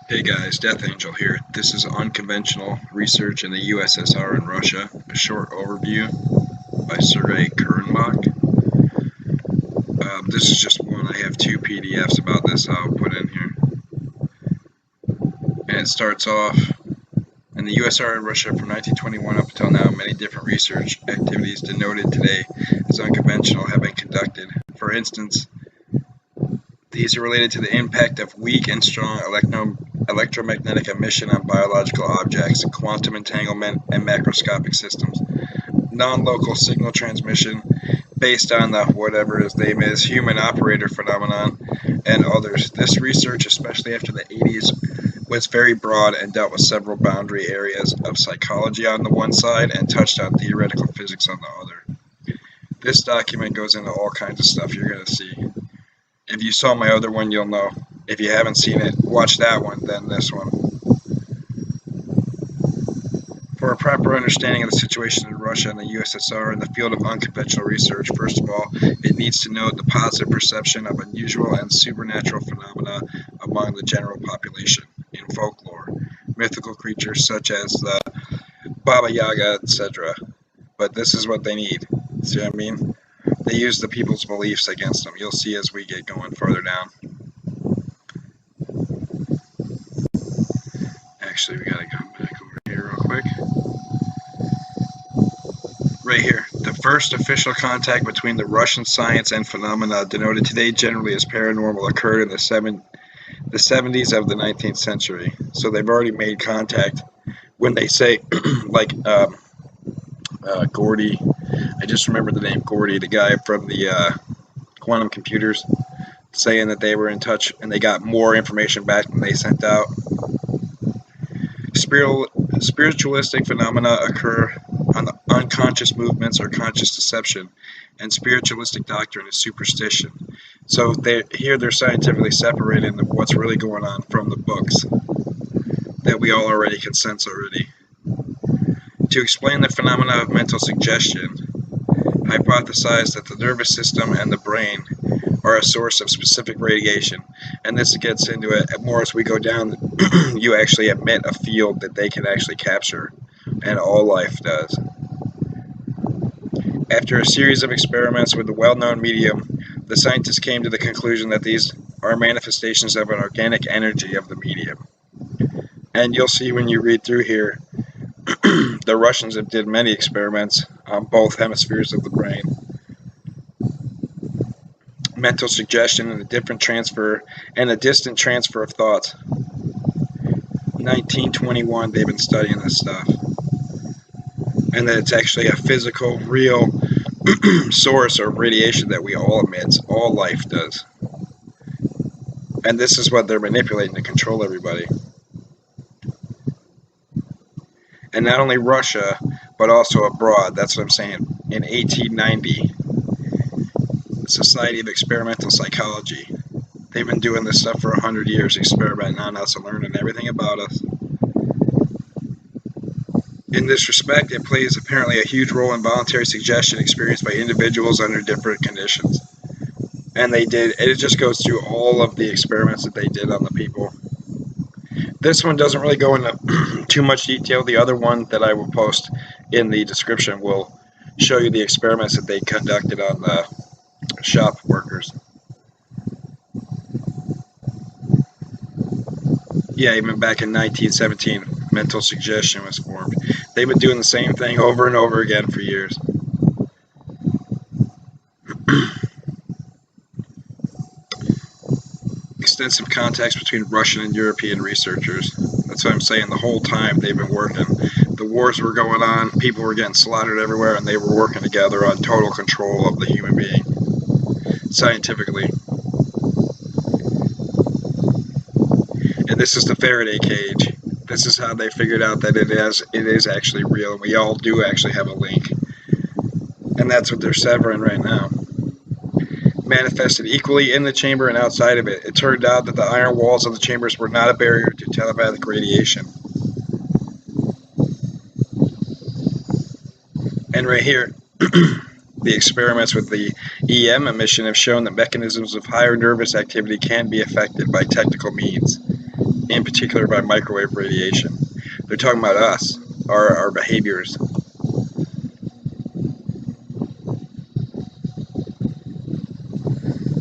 Hey guys, Death Angel here. This is Unconventional Research in the USSR and Russia, a short overview by Sergei Kernbach. This is just one. I have two PDFs about this I'll put in here. And it starts off, in the USSR and Russia from 1921 up until now, many different research activities denoted today as unconventional have been conducted. For instance, these are related to the impact of weak and strong electromagnetic emission on biological objects, quantum entanglement, and macroscopic systems, non-local signal transmission based on the whatever his name is, human operator phenomenon, and others. This research, especially after the 80s, was very broad and dealt with several boundary areas of psychology on the one side and touched on theoretical physics on the other. This document goes into all kinds of stuff you're going to see. If you saw my other one, you'll know. If you haven't seen it, watch that one, then this one. For a proper understanding of the situation in Russia and the USSR in the field of unconventional research, first of all, it needs to note the positive perception of unusual and supernatural phenomena among the general population in folklore, mythical creatures such as the Baba Yaga, etc. But this is what they need. See what I mean? They use the people's beliefs against them. You'll see as we get going further down. Actually, we gotta come back over here real quick. Right here. The first official contact between the Russian science and phenomena denoted today generally as paranormal occurred in the 70s of the 19th century. So they've already made contact. When they say, like, Gordy, I just remember the name Gordy, the guy from the quantum computers, saying that they were in touch and they got more information back than they sent out. Spiritualistic phenomena occur on the unconscious movements or conscious deception, and spiritualistic doctrine is superstition. So here they're scientifically separating what's really going on from the books that we all already can sense already. To explain the phenomena of mental suggestion, hypothesized that the nervous system and the brain are a source of specific radiation, and this gets into it more as we go down. You actually emit a field that they can actually capture, and all life does. After a series of experiments with the well-known medium, the scientists came to the conclusion that these are manifestations of an organic energy of the medium. And you'll see when you read through here, the Russians have did many experiments on both hemispheres of the brain. Mental suggestion and a distant transfer of thoughts. 1921, they've been studying this stuff. And that it's actually a physical, real source of radiation that we all emit. All life does. And this is what they're manipulating to control everybody. And not only Russia, but also abroad. That's what I'm saying. In 1890, the Society of Experimental Psychology, they've been doing this stuff for 100 years, experimenting on us and learning everything about us. In this respect, it plays apparently a huge role in voluntary suggestion experienced by individuals under different conditions. And it just goes through all of the experiments that they did on the people. This one doesn't really go into too much detail. The other one that I will post in the description will show you the experiments that they conducted on the shop workers. Yeah, even back in 1917, mental suggestion was formed. They've been doing the same thing over and over again for years. Extensive contacts between Russian and European researchers. That's what I'm saying. The whole time they've been working. The wars were going on, people were getting slaughtered everywhere, and they were working together on total control of the human being, scientifically. And this is the Faraday cage. This is how they figured out that it is actually real, and we all do actually have a link. And that's what they're severing right now. Manifested equally in the chamber and outside of it. It turned out that the iron walls of the chambers were not a barrier to telepathic radiation. And right here, the experiments with the EM emission have shown that mechanisms of higher nervous activity can be affected by technical means. in particular by microwave radiation. They're talking about us, our behaviors.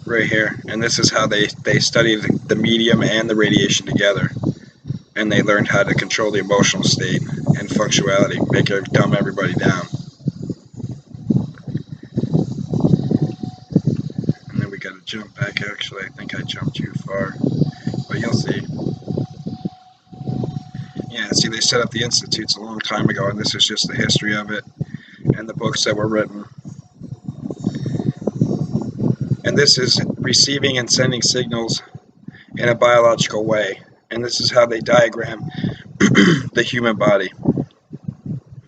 Right here. And this is how they studied the medium and the radiation together. And they learned how to control the emotional state and functionality, dumb everybody down. And then we got to jump back. Actually, I think I jumped too far, but you'll see. Yeah, see, they set up the institutes a long time ago, and this is just the history of it and the books that were written. And this is receiving and sending signals in a biological way. And this is how they diagram the human body,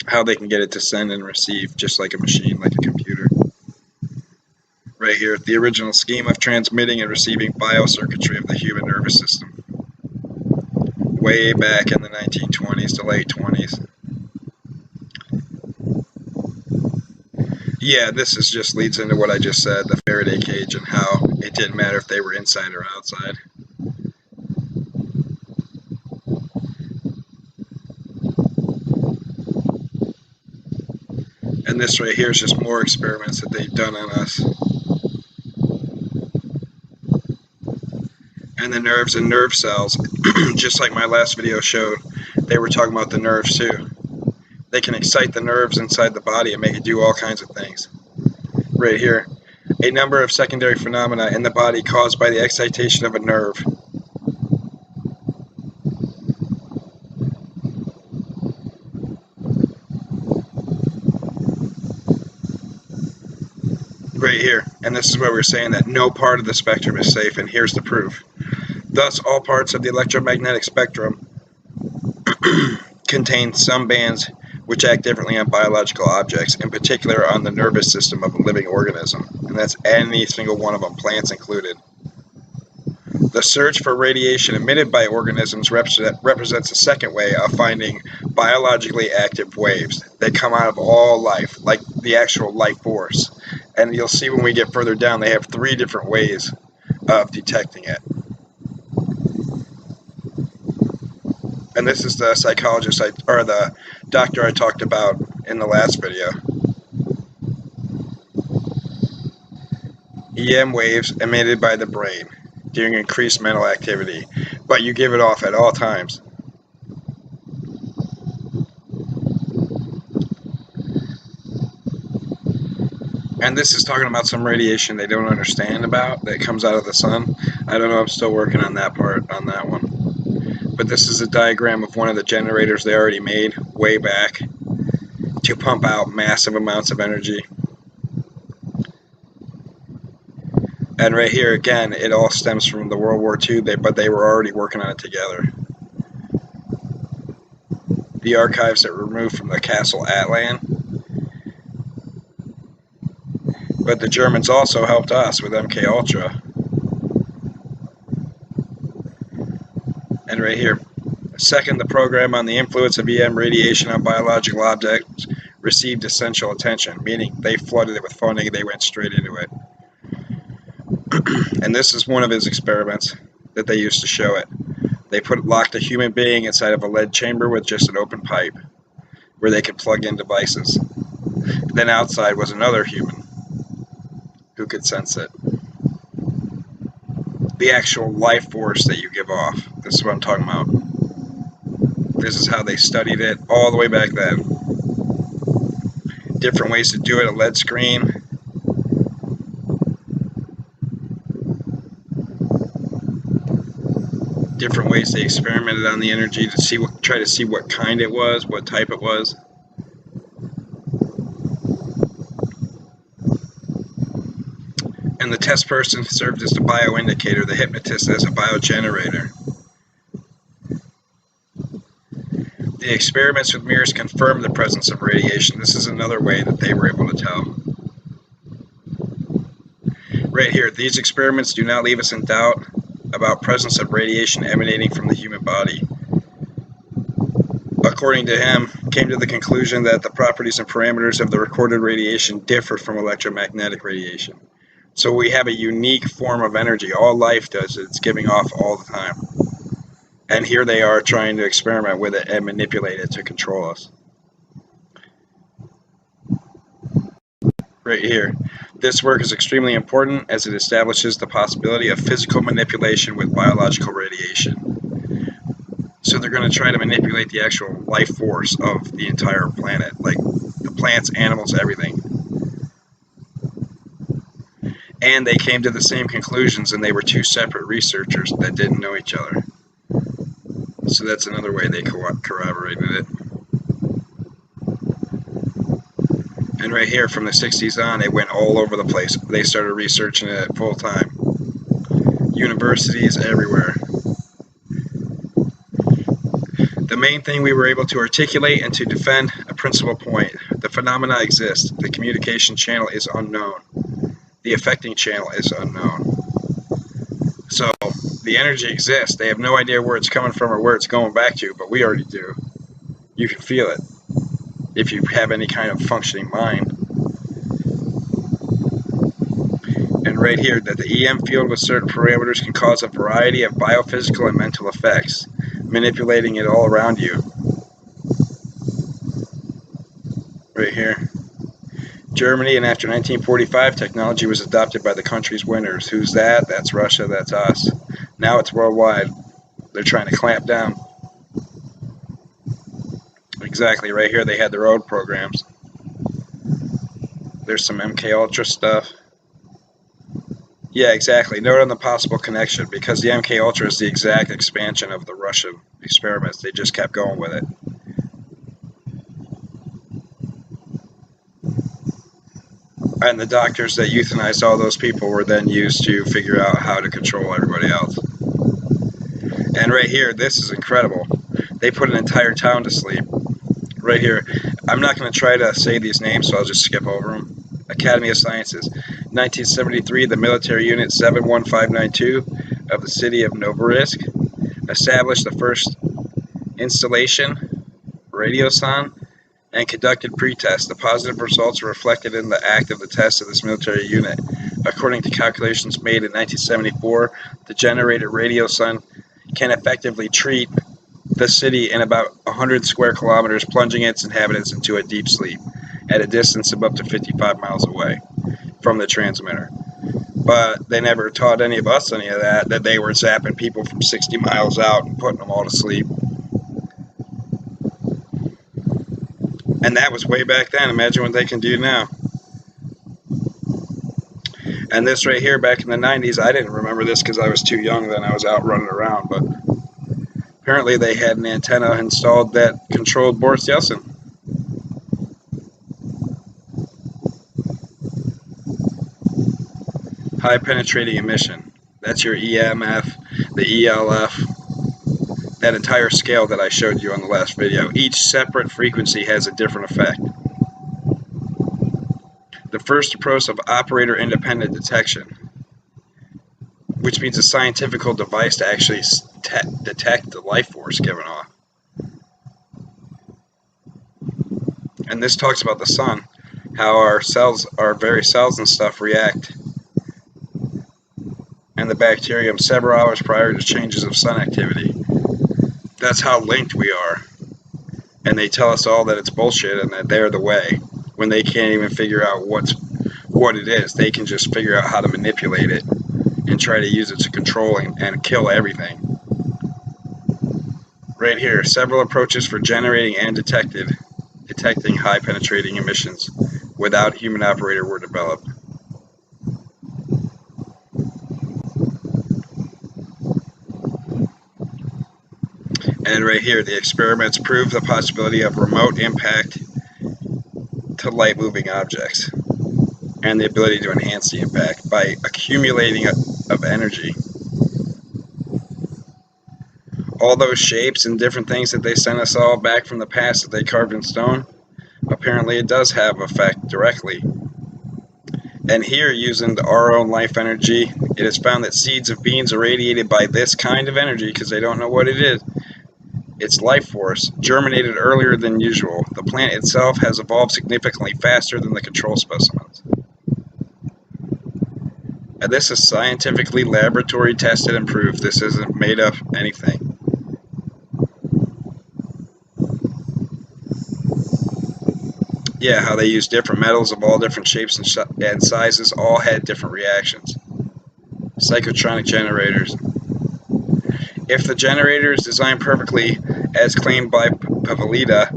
how they can get it to send and receive just like a machine, like a computer. Right here, the original scheme of transmitting and receiving biocircuitry of the human nervous system. Way back in the 1920s to late 20s. Yeah, this is just leads into what I just said, the Faraday cage, and how it didn't matter if they were inside or outside. And this right here is just more experiments that they've done on us. And the nerves and nerve cells, just like my last video showed, they were talking about the nerves too. They can excite the nerves inside the body and make it do all kinds of things. Right here, a number of secondary phenomena in the body caused by the excitation of a nerve. Right here, and this is where we're saying that no part of the spectrum is safe, and here's the proof. Thus, all parts of the electromagnetic spectrum contain some bands which act differently on biological objects, in particular on the nervous system of a living organism, and that's any single one of them, plants included. The search for radiation emitted by organisms represents a second way of finding biologically active waves. They come out of all life, like the actual life force. And you'll see when we get further down, they have 3 different ways of detecting it. And this is the psychologist, or the doctor I talked about in the last video. EM waves emitted by the brain during increased mental activity, but you give it off at all times. And this is talking about some radiation they don't understand about that comes out of the sun. I don't know, I'm still working on that part, on that one. But this is a diagram of one of the generators they already made way back to pump out massive amounts of energy. And right here again, it all stems from the World War II, but they were already working on it together. The archives that were removed from the Castle Atlan. But the Germans also helped us with MK Ultra. And right here, second, the program on the influence of EM radiation on biological objects received essential attention, meaning they flooded it with funding, they went straight into it. And this is one of his experiments that they used to show it. They locked a human being inside of a lead chamber with just an open pipe where they could plug in devices. Then outside was another human who could sense it. The actual life force that you give off. This is what I'm talking about. This is how they studied it all the way back then. Different ways to do it, a lead screen. Different ways they experimented on the energy to try to see what kind it was, what type it was. And the test person served as the bioindicator, the hypnotist as a biogenerator. The experiments with mirrors confirmed the presence of radiation. This is another way that they were able to tell. Right here, these experiments do not leave us in doubt about presence of radiation emanating from the human body. According to him, came to the conclusion that the properties and parameters of the recorded radiation differ from electromagnetic radiation. So we have a unique form of energy. All life does, it's giving off all the time. And here they are trying to experiment with it and manipulate it to control us. Right here. This work is extremely important as it establishes the possibility of physical manipulation with biological radiation. So they're going to try to manipulate the actual life force of the entire planet, like the plants, animals, everything. And they came to the same conclusions, and they were two separate researchers that didn't know each other. So that's another way they corroborated it. And right here, from the 60s on, it went all over the place. They started researching it full time. Universities everywhere. The main thing we were able to articulate and to defend a principal point. The phenomena exist. The communication channel is unknown. The affecting channel is unknown. So the energy exists. They have no idea where it's coming from or where it's going back to, but we already do. You can feel it if you have any kind of functioning mind. And right here, that the EM field with certain parameters can cause a variety of biophysical and mental effects, manipulating it all around you. Right here. Germany, and after 1945, technology was adopted by the country's winners. Who's that? That's Russia, that's us. Now it's worldwide. They're trying to clamp down. Exactly, right here they had their own programs. There's some MK Ultra stuff. Yeah, exactly. Note on the possible connection, because the MK Ultra is the exact expansion of the Russian experiments. They just kept going with it. And the doctors that euthanized all those people were then used to figure out how to control everybody else. And right here, this is incredible. They put an entire town to sleep. Right here. I'm not going to try to say these names, so I'll just skip over them. Academy of Sciences. 1973, the military unit 71592 of the city of Novorossiysk established the first installation, Radioson, and conducted pre-tests. The positive results are reflected in the act of the test of this military unit. According to calculations made in 1974, the generated Radioson can effectively treat the city in about 100 square kilometers, plunging its inhabitants into a deep sleep at a distance of up to 55 miles away from the transmitter. But they never taught any of us any of that they were zapping people from 60 miles out and putting them all to sleep. And that was way back then. Imagine what they can do now. And this right here, back in the 90s, I didn't remember this because I was too young then. I was out running around. But apparently they had an antenna installed that controlled Boris Yeltsin. High penetrating emission. That's your EMF, the ELF, that entire scale that I showed you on the last video. Each separate frequency has a different effect. The first approach of operator-independent detection, which means a scientific device to actually detect the life force given off. And this talks about the sun, how our cells, our very cells and stuff react, and the bacterium several hours prior to changes of sun activity. That's how linked we are. And they tell us all that it's bullshit and that they're the way, when they can't even figure out what it is. They can just figure out how to manipulate it and try to use it to control and kill everything. Right here, several approaches for generating and detecting high penetrating emissions without human operator were developed. And right here, the experiments prove the possibility of remote impact to light moving objects and the ability to enhance the impact by accumulating of energy. All those shapes and different things that they sent us all back from the past that they carved in stone, apparently it does have effect directly. And here, using our own life energy, it is found that seeds of beans are radiated by this kind of energy because they don't know what it is. Its life force germinated earlier than usual. The plant itself has evolved significantly faster than the control specimens. And this is scientifically laboratory tested and proved. This isn't made up anything. Yeah, how they used different metals of all different shapes and sizes, all had different reactions. Psychotronic generators. If the generator is designed perfectly, as claimed by Pavlida,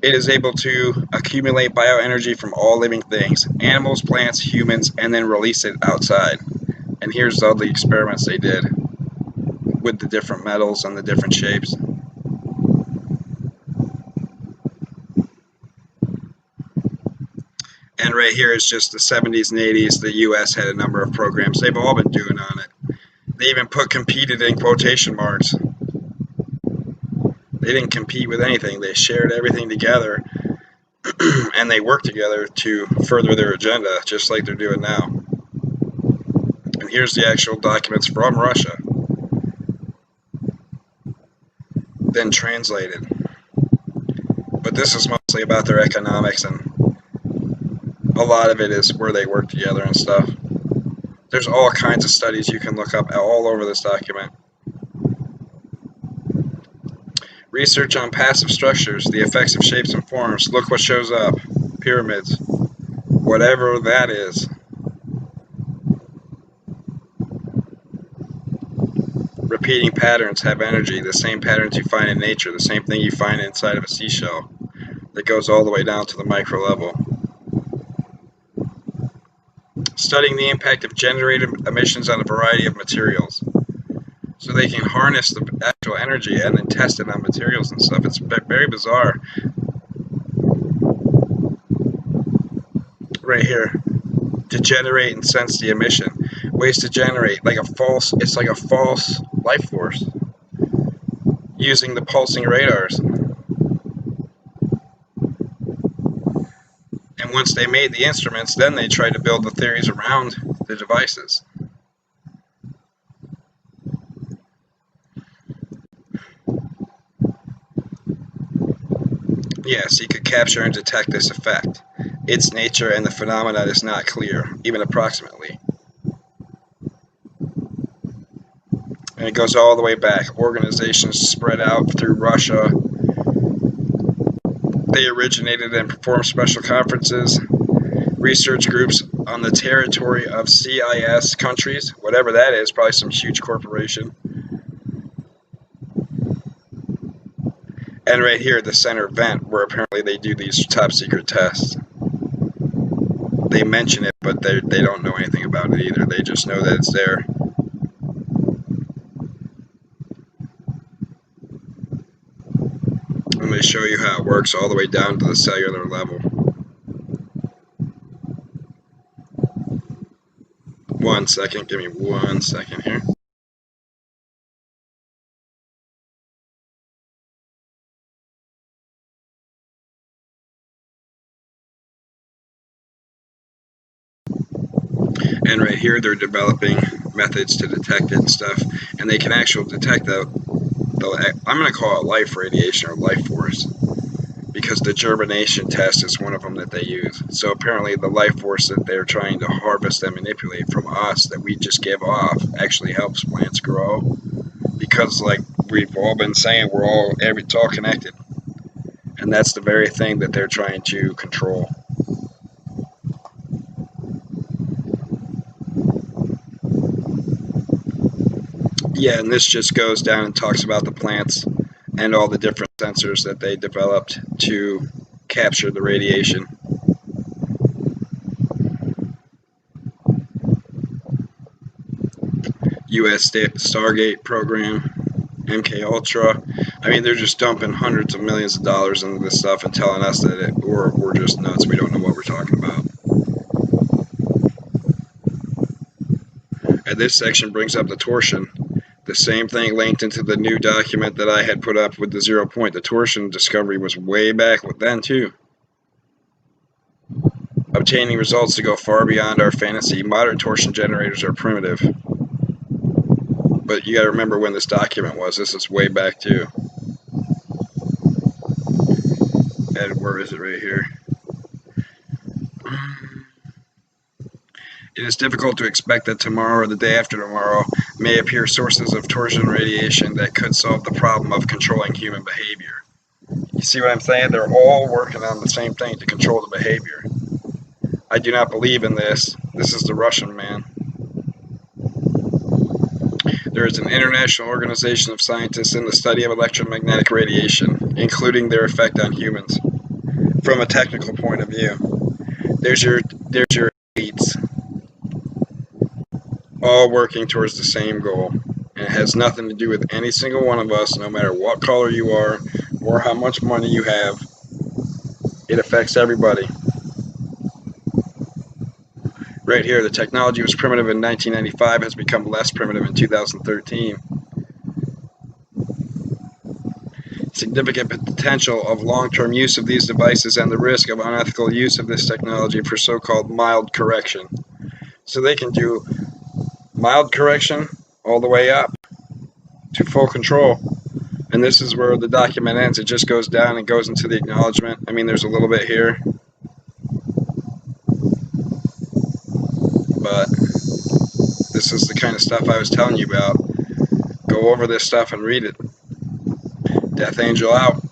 it is able to accumulate bioenergy from all living things, animals, plants, humans, and then release it outside. And here's all the experiments they did with the different metals and the different shapes. And right here is just the 70s and 80s. The US had a number of programs. They've all been doing on it. They even put competed in quotation marks. They didn't compete with anything. They shared everything together and they worked together to further their agenda, just like they're doing now. And here's the actual documents from Russia, then translated. But this is mostly about their economics, and a lot of it is where they work together and stuff. There's all kinds of studies you can look up all over this document. Research on passive structures, the effects of shapes and forms. Look what shows up. Pyramids. Whatever that is. Repeating patterns have energy. The same patterns you find in nature. The same thing you find inside of a seashell. That goes all the way down to the micro level. Studying the impact of generated emissions on a variety of materials. So they can harness the actual energy and then test it on materials and stuff. It's very bizarre. Right here, to generate and sense the emission. Ways to generate, it's like a false life force using the pulsing radars. And once they made the instruments, then they tried to build the theories around the devices. Yes, he could capture and detect this effect. Its nature and the phenomena is not clear, even approximately. And it goes all the way back. Organizations spread out through Russia. They originated and performed special conferences, research groups on the territory of CIS countries, whatever that is, probably some huge corporation. And right here, the center vent, where apparently they do these top secret tests. They mention it, but they don't know anything about it either. They just know that it's there. I'm going to show you how it works all the way down to the cellular level. 1 second, give me 1 second here. And right here, they're developing methods to detect it and stuff, and they can actually detect I'm going to call it life radiation or life force, because the germination test is one of them that they use. So apparently the life force that they're trying to harvest and manipulate from us that we just give off actually helps plants grow, because like we've all been saying, it's all connected, and that's the very thing that they're trying to control. Yeah, and this just goes down and talks about the plants and all the different sensors that they developed to capture the radiation. US Stargate program, MK Ultra. I mean, they're just dumping hundreds of millions of dollars into this stuff and telling us that we're just nuts. We don't know what we're talking about. And this section brings up the torsion. The same thing linked into the new document that I had put up with the 0 point. The torsion discovery was way back then too. Obtaining results to go far beyond our fantasy. Modern torsion generators are primitive. But you gotta remember when this document was. This is way back too. And where is it? Right here. It is difficult to expect that tomorrow or the day after tomorrow may appear sources of torsion radiation that could solve the problem of controlling human behavior. You see what I'm saying? They're all working on the same thing to control the behavior. I do not believe in this. This is the Russian man. There is an international organization of scientists in the study of electromagnetic radiation, including their effect on humans. From a technical point of view, there's your elites, all working towards the same goal. And it has nothing to do with any single one of us, no matter what color you are or how much money you have. It affects everybody. Right here, the technology was primitive in 1995, has become less primitive in 2013. Significant potential of long-term use of these devices and the risk of unethical use of this technology for so-called mild correction. So they can do mild correction all the way up to full control. And this is where the document ends. It just goes down and goes into the acknowledgement. I mean, there's a little bit here, but this is the kind of stuff I was telling you about. Go over this stuff and read it. Death Angel out.